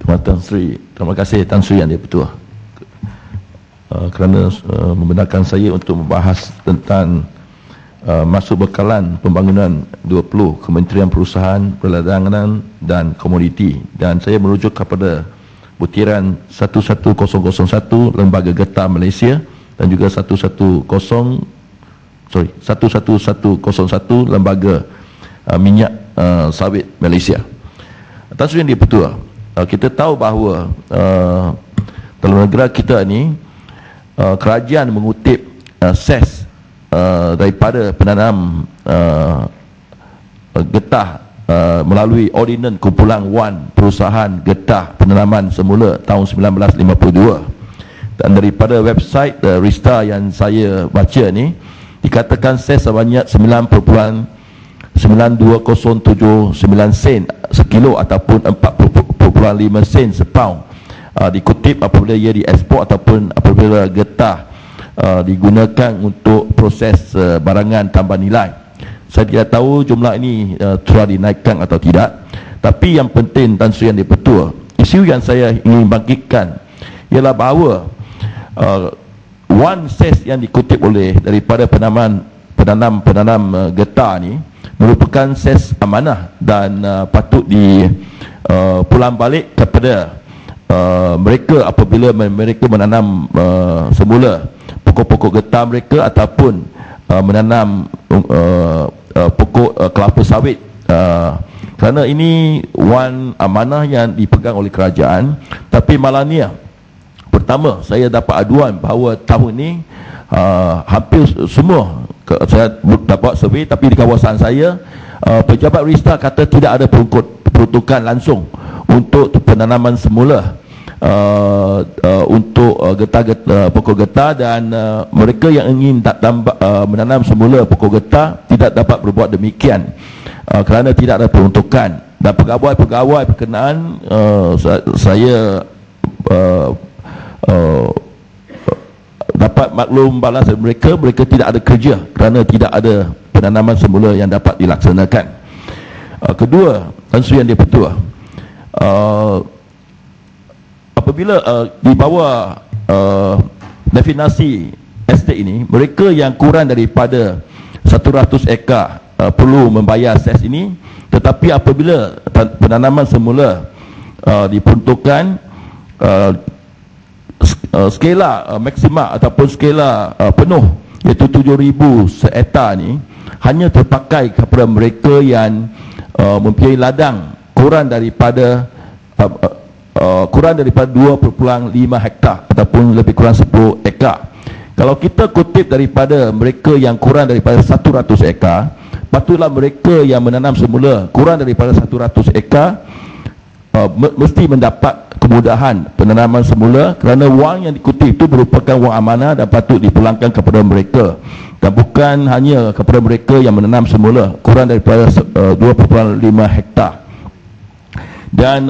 Tuan Sri, terima kasih Tan Sri Yang di-Pertua kerana membenarkan saya untuk membahas tentang masuk bekalan pembangunan 20 Kementerian Perusahaan, Perdagangan dan Komoditi, dan saya merujuk kepada butiran 11001 Lembaga Getah Malaysia dan juga 11101 Lembaga Minyak Sawit Malaysia. Tan Sri Yang di-Pertua, kita tahu bahawa dalam negara kita ni kerajaan mengutip ses daripada penanam getah melalui Ordinan Kumpulan Wan Perusahaan Getah Penanaman Semula tahun 1952, dan daripada website Rista yang saya baca ni dikatakan ses sebanyak 9.9209 sen sekilo ataupun 4.5 sen sepaun dikutip apabila ia diekspor ataupun apabila getah digunakan untuk proses barangan tambah nilai. Saya tidak tahu jumlah ini telah dinaikkan atau tidak, tapi yang penting Tan Sri Yang di-Pertua, isu yang saya ingin bangkitkan ialah bahawa one ses yang dikutip oleh daripada penanam getah ni merupakan ses amanah dan patut pulang balik kepada mereka apabila mereka menanam semula pokok-pokok getah mereka ataupun menanam pokok kelapa sawit, kerana ini one amanah yang dipegang oleh kerajaan. Tapi malangnya, pertama saya dapat aduan bahawa tahun ini hampir semua, saya dapat survey tapi di kawasan saya pejabat Rista kata tidak ada peruntukan langsung untuk penanaman semula untuk pokok getah, dan mereka yang ingin menanam semula pokok getah tidak dapat berbuat demikian kerana tidak ada peruntukan. Dan pegawai-pegawai berkenaan saya dapat maklum balas mereka tidak ada kerja kerana tidak ada penanaman semula yang dapat dilaksanakan. Kedua, Tan Sri Yang di-Pertua, apabila di bawah definasi estate ini, mereka yang kurang daripada 100 ekar perlu membayar ses ini, tetapi apabila penanaman semula diperuntukkan skala maksima ataupun skala penuh iaitu 7,000 sehektar ni hanya terpakai kepada mereka yang mempunyai ladang kurang daripada 2.5 hektar ataupun lebih kurang 10 ekar. Kalau kita kutip daripada mereka yang kurang daripada 100 ekar, patutlah mereka yang menanam semula kurang daripada 100 ekar mesti mendapat kemudahan penanaman semula, kerana wang yang dikutip itu merupakan wang amanah dan patut dipulangkan kepada mereka, dan bukan hanya kepada mereka yang menanam semula kurang daripada 2.5 hektar. Dan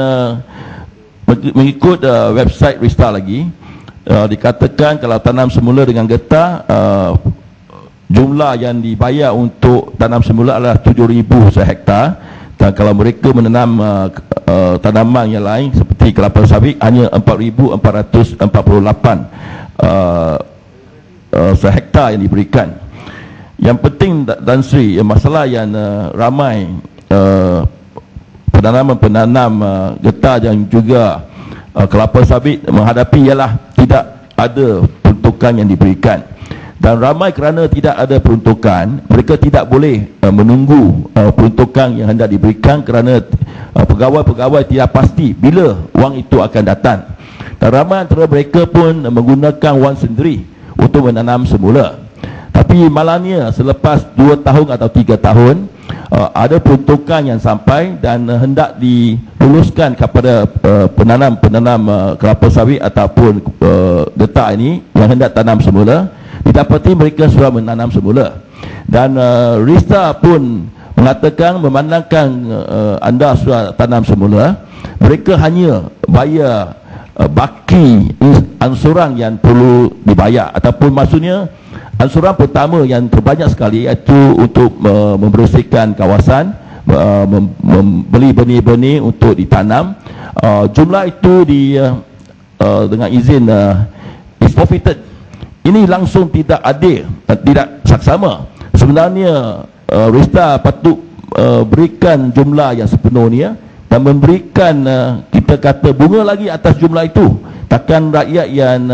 mengikut website Rista lagi, dikatakan kalau tanam semula dengan getah, jumlah yang dibayar untuk tanam semula adalah 7,000 sehektar, dan kalau mereka menanam tanaman yang lain seperti kelapa sawit hanya 4,448 sehektar yang diberikan. Yang penting Tan Sri, masalah yang ramai penanam getah dan juga kelapa sawit menghadapi ialah tidak ada peruntukan yang diberikan. Dan ramai kerana tidak ada peruntukan, mereka tidak boleh menunggu peruntukan yang hendak diberikan kerana pegawai-pegawai tidak pasti bila wang itu akan datang. Dan ramai antara mereka pun menggunakan wang sendiri untuk menanam semula. Tapi malangnya selepas 2 tahun atau 3 tahun ada peruntukan yang sampai dan hendak diluluskan kepada penanam kelapa sawit ataupun getah ini yang hendak tanam semula, didapati mereka sudah menanam semula. Dan Rista pun mengatakan memandangkan anda sudah tanam semula, mereka hanya bayar baki ansuran yang perlu dibayar, ataupun maksudnya ansuran pertama yang terbanyak sekali iaitu untuk membersihkan kawasan, membeli benih-benih untuk ditanam, jumlah itu dengan izin is forfeited. Ini langsung tidak adil dan tidak saksama. Sebenarnya Registrar patut berikan jumlah yang sepenuhnya dan memberikan kita kata bunga lagi atas jumlah itu. Takkan rakyat yang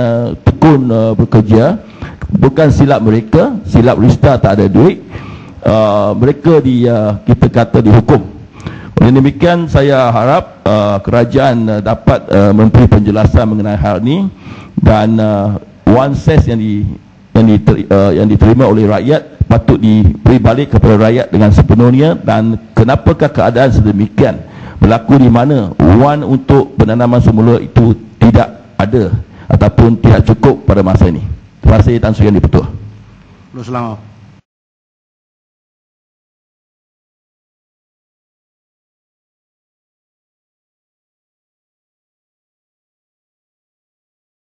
tekun bekerja, bukan silap mereka, silap Registrar tak ada duit, mereka kita kata dihukum. Oleh demikian saya harap kerajaan dapat memberi penjelasan mengenai hal ini, dan one cess yang diterima oleh rakyat patut diberi balik kepada rakyat dengan sepenuhnya. Dan kenapakah keadaan sedemikian berlaku di mana wan untuk penanaman semula itu tidak ada ataupun tidak cukup pada masa ini. Terima kasih Tan Sri Yang di-Pertua. Selama